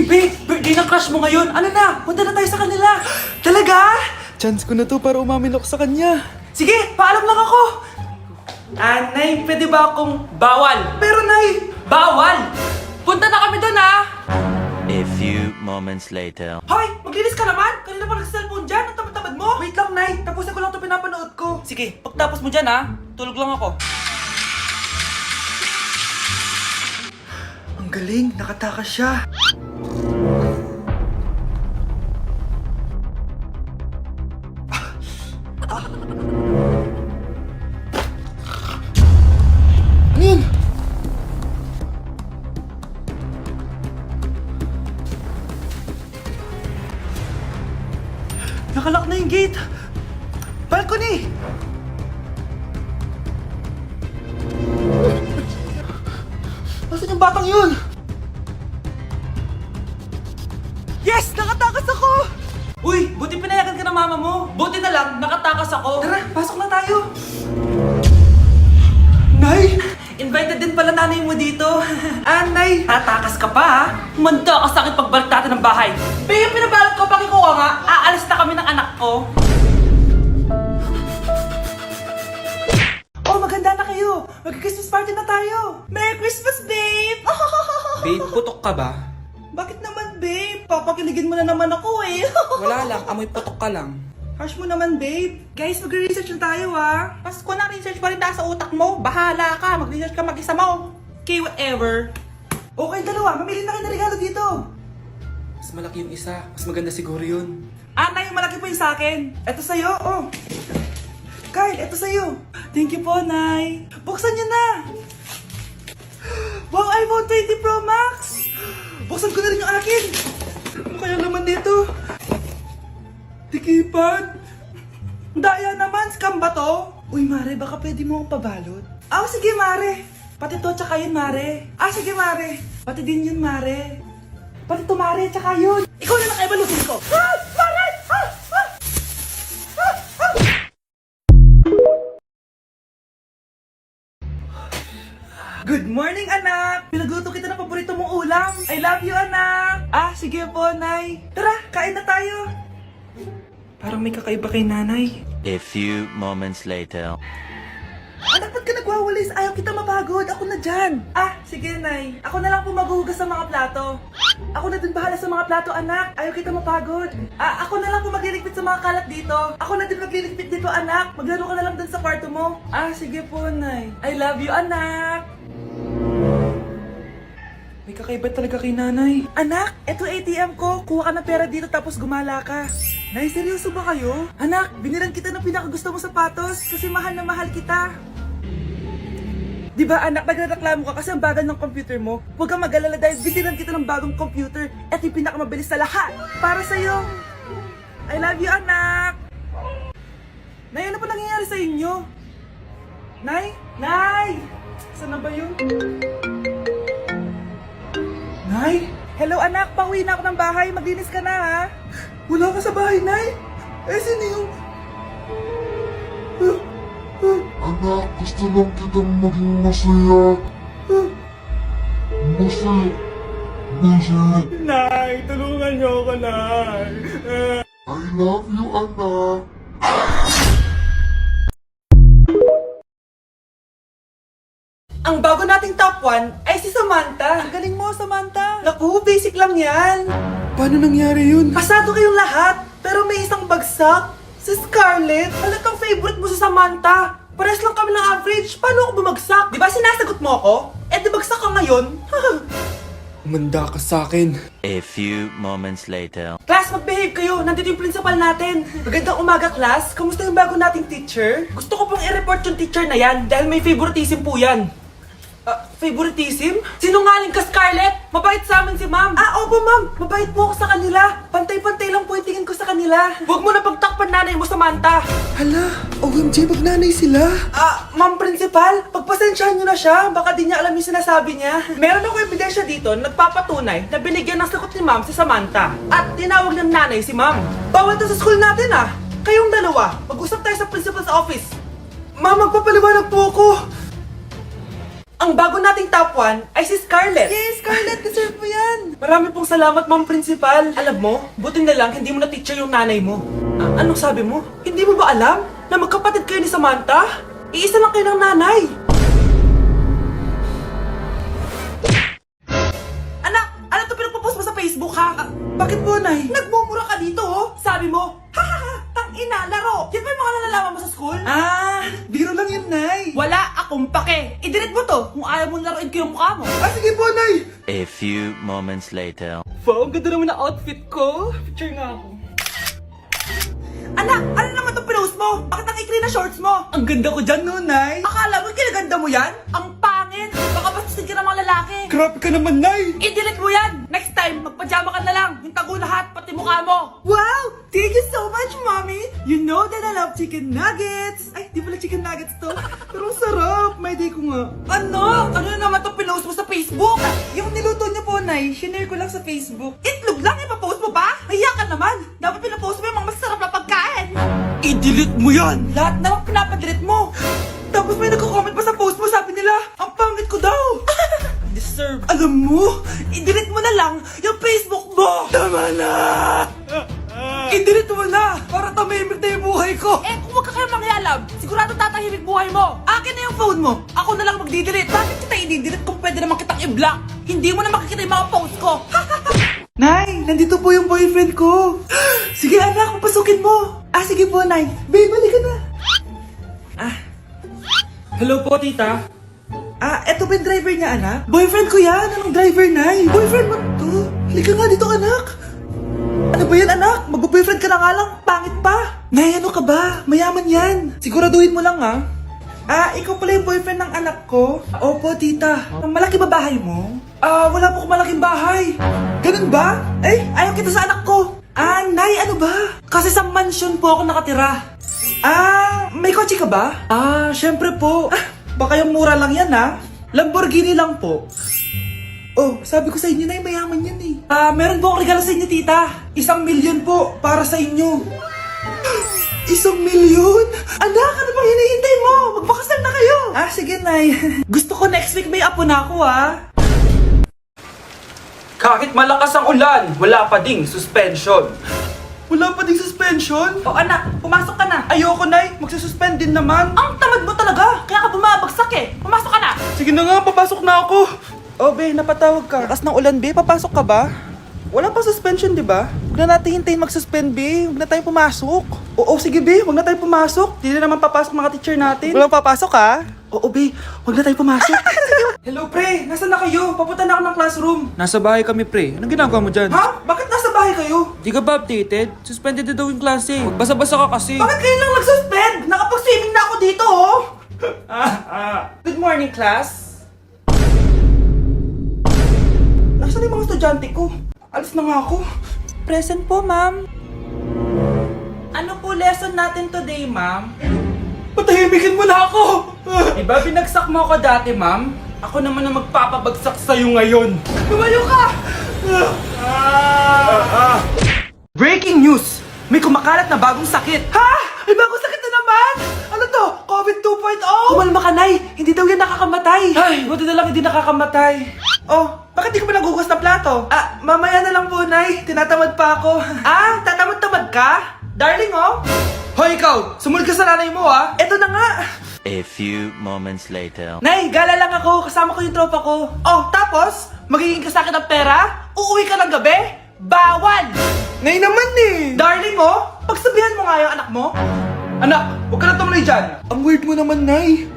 Babe, birthday ng crush mo ngayon. Ano na? Punta na tayo sa kanila. Talaga? Chance ko na to para umamin ako sa kanya. Sige, paalam lang ako. Nay, pwede ba akong bawal? Pero Nay, bawal! Punta na kami doon A few moments later. Hoy, maglinis ka naman! Kanina pa nag-cellphone dyan, ang tamad-tamad mo! Wait lang, Nay, tapusin ko lang ito pinapanood ko. Sige, pagtapos mo dyan tulog lang ako. Ang galing, nakatakas siya. Ano yun? Nakalock na yung gate! Balcony! Nasaan yung batang yun? Yes! Nakatakas ako! Uy, buti pinayagan ka ng mama mo. Buti na lang, nakatakas ako. Tara, pasok na tayo. Nay! Invited din pala nanay mo dito. Nay, tatakas ka pa Manda ka sa akin pagbalik natin ng bahay. Babe, pinabalot ko, pakikuha nga. Aalis na kami ng anak ko. Oh, maganda na kayo. Mag-Christmas party na tayo. Merry Christmas, babe! Babe, putok ka ba? Bakit naman, babe? Papakiligin mo na naman ako Wala lang, amoy putok ka lang. Harsh mo naman, babe. Guys, mag-research na tayo, Pasko na, research pa rin tayo sa utak mo. Bahala ka, mag-research ka mag-isa mo. Okay, whatever. Okay, dalawa. Mamili na kayo ng regalo dito. Mas malaki yung isa, mas maganda siguro yun. Nay, malaki po yung sa akin. Ito sa'yo, Kyle, ito sa'yo. Thank you po, Nay. Buksan niyo na. Wow, iPhone 20 Pro Max. Buksan ko na rin yung akin. Ano kaya naman dito? Tikipad. Daya naman, scam ba to? Uy, Mare, baka pwede mo akong pabalot. Sige, Mare. Pati to, tsaka yun, Mare. Sige, Mare. Pati din yun, Mare. Pati to, Mare, tsaka yun. Ikaw na nakaibalutin ko. Mare! Good morning, anak! Pinagluto kita ng paborito mong ulam. I love you, anak! Sige po, Nay. Tara, kain na tayo. Parang may kakaiba kay nanay. A few moments later. Anak, ba't ka nagwawalis? Ayaw kita mapagod. Ako na dyan. Sige, Nay. Ako na lang po maghuhugas sa mga plato. Ako na din bahala sa mga plato, anak. Ayaw kita mapagod. Ako na lang po magliligpit sa mga kalat dito. Ako na din magliligpit dito, anak. Maglaro ka na lang dun sa kwarto mo. Sige po, Nay. I love you, anak. May kakaiba talaga kay nanay. Anak, eto ATM ko. Kuha ka ng pera dito tapos gumala ka. Nay, seryoso ba kayo? Anak, binilan kita ng pinakagusto mong sapatos kasi mahal na mahal kita. Di ba anak, nagreklamo ka kasi ang bagal ng computer mo? Huwag kang mag-alala dahil binilan kita ng bagong computer. Eto yung pinakamabilis sa lahat. Para sa'yo. I love you, anak. Nay, ano pa nangyayari sa inyo? Nay? Nay! Saan na ba yun? Nay? Hello anak, pauwi na ako ng bahay. Maglinis ka na Wala ka sa bahay, Nay? Sino yung... Anak, gusto lang kitang maging masaya. Masaya. Nay, tulungan niyo ako, Nay. I love you, anak. Ang bago nating top 1 ay si Samantha. Ang galing mo, Samantha. Naku, basic lang yan. Paano nangyari yun? Pasado kayong lahat, pero may isang bagsak. Si Scarlett, halatang favorite mo si Samantha. Pares lang kami ng average. Paano ako bumagsak? Di ba sinasagot mo ako? Di bagsak ka ngayon? Umanda ka sa akin. A few moments later. Class, mag-behave kayo. Nandito yung principal natin. Magandang umaga, class. Kamusta yung bago nating teacher? Gusto ko pong i-report yung teacher na yan dahil may favoritism po yan. Favoritism? Sinungaling ka, Scarlett! Mabait sa amin si ma'am! Opo ma'am! Mabait po ako sa kanila! Pantay-pantay lang po yung tingin ko sa kanila! Huwag mo na pagtakpan nanay mo, Samantha! Hala, OMG, magnanay sila. Ma'am principal, pagpasensyahan niyo na siya. Baka di niya alam yung sinasabi niya. Meron ako ebidensya dito na nagpapatunay na binigyan ng sagot ni ma'am si Samantha. At tinawag ng nanay si ma'am. Bawal to sa school natin Kayong dalawa, mag-usap tayo sa principal's office. Ma'am, magpapaliwanag po ako. Ang bago nating top 1 ay si Scarlett. Yes, Scarlett, deserve mo yan. Marami pong salamat, Ma'am Principal. Alam mo, buti na lang hindi mo na teacher yung nanay mo. Anong sabi mo? Hindi mo ba alam na magkapatid kayo ni Samantha? Iisa lang kayo ng nanay. Anak, ano to pinagpo-post mo sa Facebook ha? Bakit po, Nay? Nagmumura ka dito oh. Sabi mo, hahaha, tangina, laro. Yan ba yung mga nalalaman mo sa school? Biro lang yun, Nay. Wala akong pake. I-delete mo to kung ayaw mo laruin ko yung mukha mo. Sige po, Nay. A few moments later. Wow, ang ganda naman na outfit ko. Picture nga ako. Anak, ano naman itong pinost mo? Bakit ang ikli na shorts mo? Ang ganda ko dyan, no, Nay? Akala mo kinaganda mo yan? Ang pangit! Baka bastusin ka ng mga lalaki. Grabe ka naman, Nay! I-delete mo yan! Next time, magpajama ka na lang. Yung tago lahat, pati mukha mo. Wow! Thank you so much, Mommy! You know that I love chicken nuggets! Ay, di pala chicken nuggets to. Pero sarap! May day ko nga. Ano? Ano na naman itong pinost mo sa Facebook? Yung niluto niyo po, Nay, shinare ko lang sa Facebook. Itlog lang, ipapost mo ba? Mahiya ka naman! Dapat pinapost mo yung mga masarap na pagkain! I-delete mo yan! Lahat na lang pinapadelete mo! Tapos may nagko-comment pa sa post mo, sabi nila, ang pangit ko daw! Deserve. Alam mo, i-delete mo na lang yung Facebook mo! Tama na! I-delete mo na! Para tamimik na yung buhay ko! Eh, kung wag ka kayo mangyalam, sigurado tatahimik buhay mo! Akin na yung phone mo! Ako na lang magdi-delete! Bakit kita i-delete kung pwede naman kitang i-block? Hindi mo na makikita yung mga post ko! Nay, nandito po yung boyfriend ko! Sige anak, papasukin mo! Sige po, Nay. Babe, balik ka na. Hello po, tita. Eto ba yung driver niya, anak? Boyfriend ko yan. Anong driver, Nay? Boyfriend mo to? Halika nga dito, anak. Ano ba yan, anak? Magbo-boyfriend ka na nga lang. Pangit pa. Nay, ano ka ba? Mayaman yan. Siguraduhin mo lang, ha? Ikaw pala yung boyfriend ng anak ko? Opo, tita. Malaki ba bahay mo? Wala po akong malaking bahay. Ganun ba? Ayaw kita sa anak ko. Nay, ano ba? Kasi sa mansion po ako nakatira. May kotse ka ba? Syempre po. Baka yung mura lang yan, ha? Lamborghini lang po. Oh, sabi ko sa inyo, Nay, mayaman yan eh. Meron po akong regalo sa inyo, tita. 1,000,000 po, para sa inyo. 1,000,000? Anak, ano bang hinihintay mo? Magpakasal na kayo. Sige, Nay. Gusto ko next week may apo na ako, ha? Kahit malakas ang ulan, wala pa ding suspension. Wala pa ding suspension? O anak, pumasok ka na. Ayoko, Nay. Magsususpend din naman. Ang tamad mo talaga. Kaya ka bumabagsak eh. Pumasok ka na. Sige na nga, papasok na ako. Be, napatawag ka. Lakas ng ulan, Be. Papasok ka ba? Wala pa suspension, di ba? Huwag na natin hintayin mag-suspend, Be. Huwag na tayo pumasok. Oo, sige, Be. Huwag na tayo pumasok. Di na naman papasok mga teacher natin. Walang papasok, ha? Oo, Be. Huwag na tayo pumasok. Hello, pre. Nasaan na kayo? Papunta na ako ng classroom. Nasa bahay kami, pre. Anong ginagawa mo dyan? Ha? Bakit nasa bahay kayo? Di ka ba updated? Suspended na daw yung klase. Basa-basa ka kasi. Bakit kayo lang nag-suspend? Nakapag-swimming na ako dito, oh! Good morning, class. Nasaan yung mga estudyante ko? Alis na nga ako. Present po, ma'am. Ano po lesson natin today, ma'am? Patahimikin mo na ako! Diba binagsak mo ako dati, ma'am? Ako naman ang magpapabagsak sa'yo ngayon. Lumayo ka! Breaking news! May kumakalat na bagong sakit. Ha? May bagong sakit na naman? Ano to? COVID 2.0? Kumalma ka, Nay. Hindi daw yan nakakamatay. Ay, buti na lang hindi nakakamatay. Oh, bakit di ka pa nagugas ng plato? Mamaya na lang po, Nay. Tinatamad pa ako. Tatamad-tamad ka? Darling, oh. Hoy, ikaw! Sumunod ka sa nanay mo, ha? Eto na nga. A few moments later. Nay, gala lang ako. Kasama ko yung tropa ko. Oh, tapos? Magiging ka sa akin ng pera? Uuwi ka ng gabi? Bawal! Nay naman eh! Darling, oh! Pagsabihan mo nga yung anak mo. Anak, huwag ka na tumuloy dyan. Ang weird mo naman, Nay.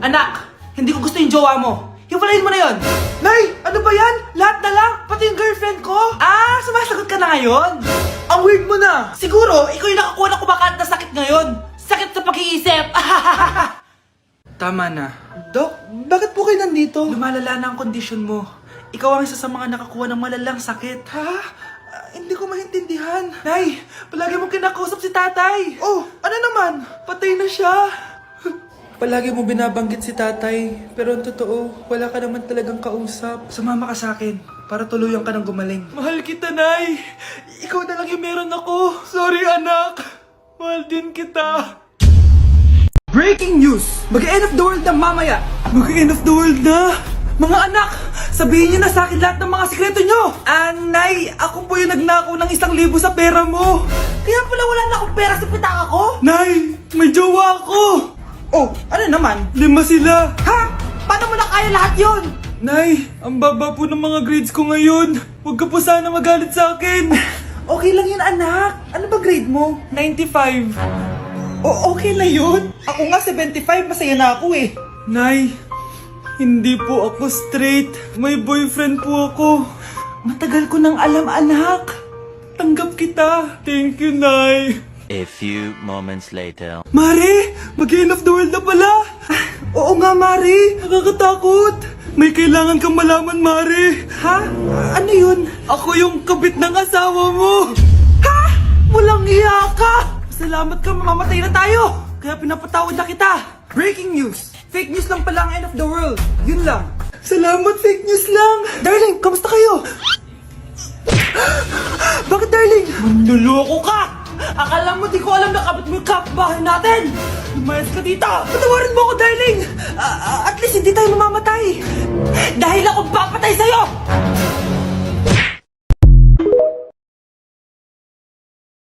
Anak, hindi ko gusto yung jowa mo. Hiwalayin mo na yon. Nay, ano ba yan? Lahat na lang, pati yung girlfriend ko. Sumasagot ka na ngayon? Ang weird mo na. Siguro, ikaw yung nakakuha ng kumakalat na sakit ngayon. Sakit sa pag-iisip. Tama na. Dok, bakit po kayo nandito? Lumalala na ang kondisyon mo. Ikaw ang isa sa mga nakakuha ng malalang sakit. Ha? Hindi ko maintindihan. Nay, palagi mo kinakausap si tatay. Oh, ano naman? Patay na siya. Palagi mo binabanggit si tatay, pero ang totoo, wala ka naman talagang kausap. Sumama ka sa akin, para tuluyan ka ng gumaling. Mahal kita, Nay! Ikaw na lang yung meron ako. Sorry, anak. Mahal din kita. Breaking news! Mag-end of the world na mamaya! Mag-end of the world na? Mga anak, sabihin niyo na sa akin lahat ng mga sikreto niyo! Nay, ako po yung nagnakaw ng 1,000 sa pera mo! Kaya pala wala na akong pera sa pitaka ko? Nay, may jowa ako! Oh, ano naman? 5 sila! Ha? Paano mo na kaya lahat yon? Nay, ang baba po ng mga grades ko ngayon. Huwag ka po sana magalit sa akin. Okay lang yun, anak. Ano ba grade mo? 95. Okay na yun. Ako nga 75, masaya na ako eh. Nay, hindi po ako straight. May boyfriend po ako. Matagal ko nang alam, anak. Tanggap kita. Thank you, Nay. A few moments later. Mari, mag-end of the world na pala. Oo nga, Mari. Nakakatakot. May kailangan kang malaman, Mari. Ha? Ano yun? Ako yung kabit ng asawa mo. Ha? Walang iya ka! Salamat ka, mamamatay na tayo. Kaya pinapatawad na kita. Breaking news. Fake news lang pala ang end of the world. Yun lang. Salamat, fake news lang. Darling, kamusta kayo? Bakit, darling? Manluloko ka! Akala mo di ko alam na kapit mo yung kapbahay natin! Lumayas ka dito! Patawarin mo ako, darling! At least hindi tayo mamamatay! Dahil ako papatay sa'yo!